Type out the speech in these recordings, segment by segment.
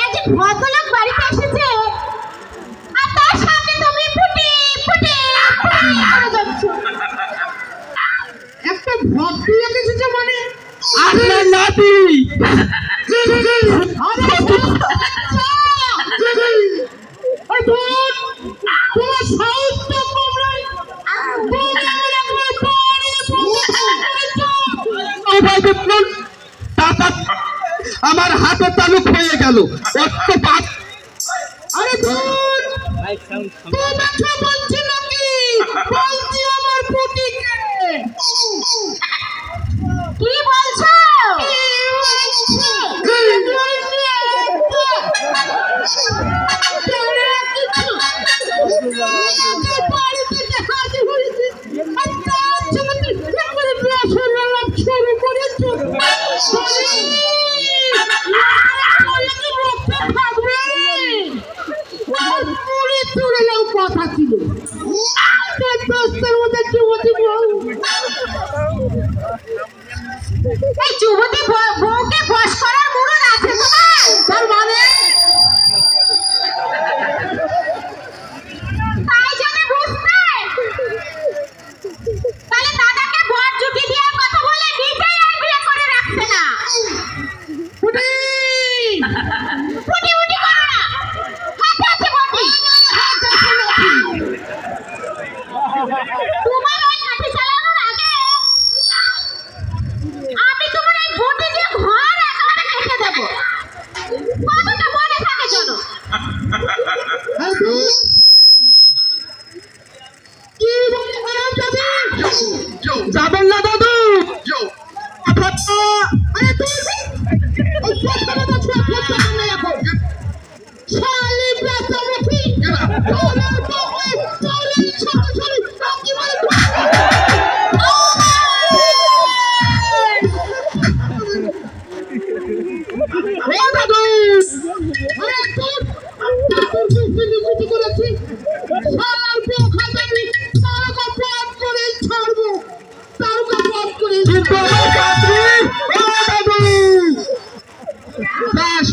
একজন ভদ্রলোক বাড়িতে এসেছে আর তার সামনে তুমি ফুটি ফুটি করে যাচ্ছ। একটা ভদ্রলোক এসেছে মানে আপনার নাতি আমার হাতে তালুক হয়ে গেল। আরে বলছি নাকি বলছি আমার পুটিকে কি বলছো? কথা ছিল যুবতী বউকে বশ করার মুরদ আছে তার মানে তাই জানে বুঝতে তাহলে দাদাকে বর জুটি দেওয়ার কথা বলে নিজেই আর বিয়ে করে রাখছে না। ফুটি ফুটি ফুটি করো না, হাতে আছে বটি। তোমার ওই লাঠি চালানোর আগে আমি তোমার এই বটি দিয়ে ঘর একেবারে কেটে দেবো। কথাটা মনে থাকে জানো। যাবেন না দাদু।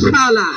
শালা